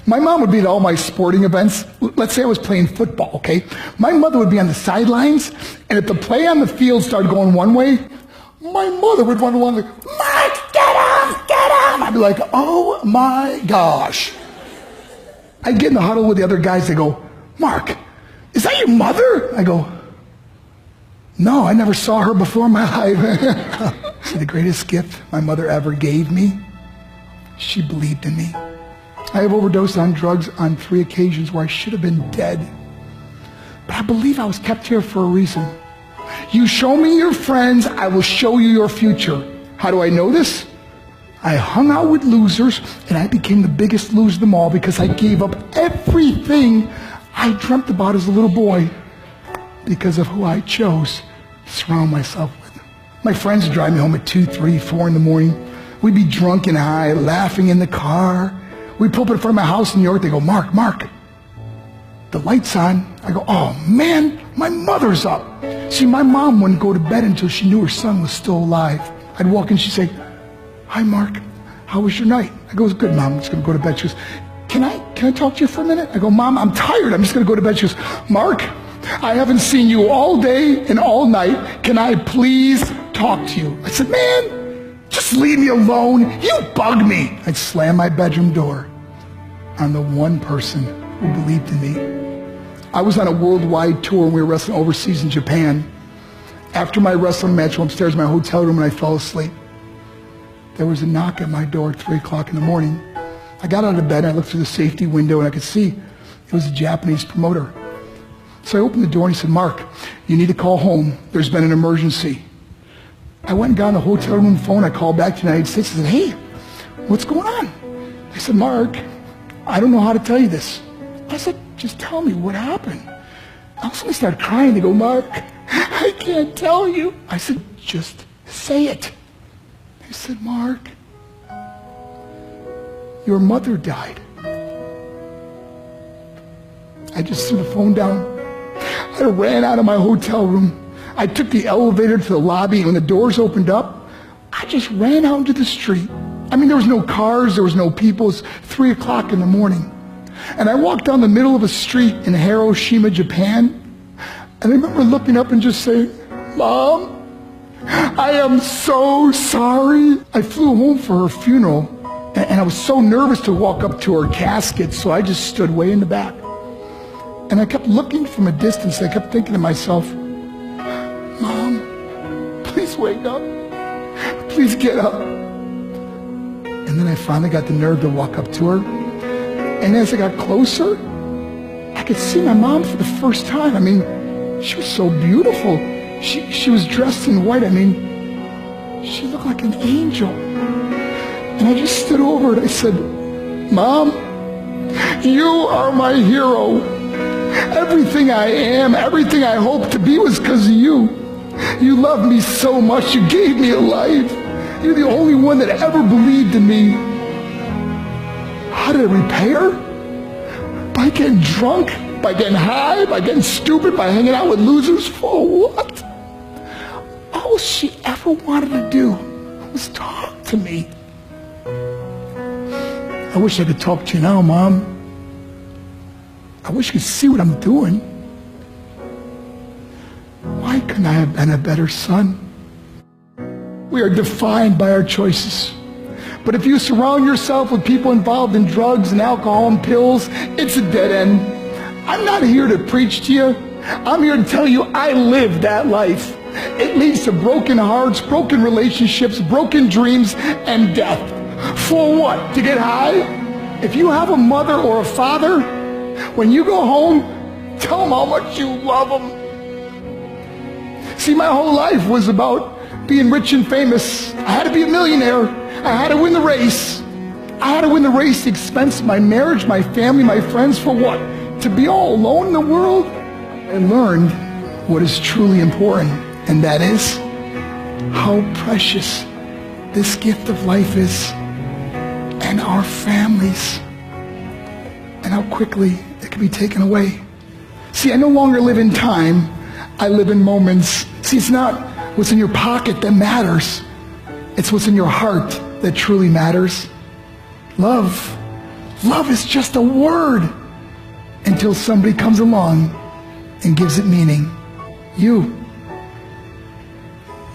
My mom would be at all my sporting events. Let's say I was playing football, okay? My mother would be on the sidelines, and if the play on the field started going one way, my mother would run along like, Mark, get him, get him! I'd be like, oh my gosh. I'd get in the huddle with the other guys. They go, Mark, is that your mother? I go, no, I never saw her before in my life. See, the greatest gift my mother ever gave me, she believed in me. I have overdosed on drugs on 3 occasions where I should have been dead. But I believe I was kept here for a reason. You show me your friends, I will show you your future. How do I know this? I hung out with losers, and I became the biggest loser of them all because I gave up everything I dreamt about as a little boy because of who I chose to surround myself with. My friends would drive me home at 2, 3, 4 in the morning. We'd be drunk and high, laughing in the car. We'd pull up in front of my house in New York. They go, Mark, the light's on. I go, oh man, my mother's up. See, my mom wouldn't go to bed until she knew her son was still alive. I'd walk in, she'd say, hi Mark, how was your night? I go, it was good, Mom, I'm just gonna go to bed. She goes, can I talk to you for a minute? I go, Mom, I'm tired, I'm just gonna go to bed. She goes, Mark, I haven't seen you all day and all night. Can I please talk to you? I said, man, just leave me alone. You bug me. I'd slam my bedroom door on the one person who believed in me. I was on a worldwide tour and we were wrestling overseas in Japan. After my wrestling match, I went upstairs in my hotel room and I fell asleep. There was a knock at my door at 3 o'clock in the morning. I got out of bed and I looked through the safety window and I could see it was a Japanese promoter. So I opened the door and he said, Mark, you need to call home. There's been an emergency. I went and got on the hotel room phone. I called back to the United States. I said, hey, what's going on? They said, Mark, I don't know how to tell you this. I said, just tell me what happened. I suddenly started crying. They go, Mark, I can't tell you. I said, just say it. They said, Mark, your mother died. I just threw the phone down. I ran out of my hotel room. I took the elevator to the lobby, and when the doors opened up, I just ran out into the street. I mean, there was no cars, there was no people. It was 3 o'clock in the morning. And I walked down the middle of a street in Hiroshima, Japan, and I remember looking up and just saying, Mom, I am so sorry. I flew home for her funeral, and I was so nervous to walk up to her casket, so I just stood way in the back. And I kept looking from a distance. I kept thinking to myself, Mom, please wake up. Please get up. And then I finally got the nerve to walk up to her. And as I got closer, I could see my mom for the first time. I mean, she was so beautiful. She was dressed in white. I mean, she looked like an angel. And I just stood over her and I said, Mom, you are my hero. Everything I am, everything I hope to be was because of you. You loved me so much. You gave me a life. You're the only one that ever believed in me. How did I repay her? By getting drunk, by getting high, by getting stupid, by hanging out with losers? For what? All she ever wanted to do was talk to me. I wish I could talk to you now, Mom. I wish you could see what I'm doing. Why couldn't I have been a better son? We are defined by our choices. But if you surround yourself with people involved in drugs and alcohol and pills, it's a dead end. I'm not here to preach to you. I'm here to tell you I lived that life. It leads to broken hearts, broken relationships, broken dreams, and death. For what? To get high? If you have a mother or a father, when you go home, tell them how much you love them. See, my whole life was about being rich and famous. I had to be a millionaire. I had to win the race. I had to win the race at the expense of my marriage, my family, my friends. For what? To be all alone in the world? I learned what is truly important, and that is how precious this gift of life is, and our families, and how quickly it can be taken away. See, I no longer live in time. I live in moments. See, it's not what's in your pocket that matters. It's what's in your heart that truly matters. Love Love is just a word until somebody comes along and gives it meaning.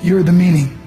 You're the meaning.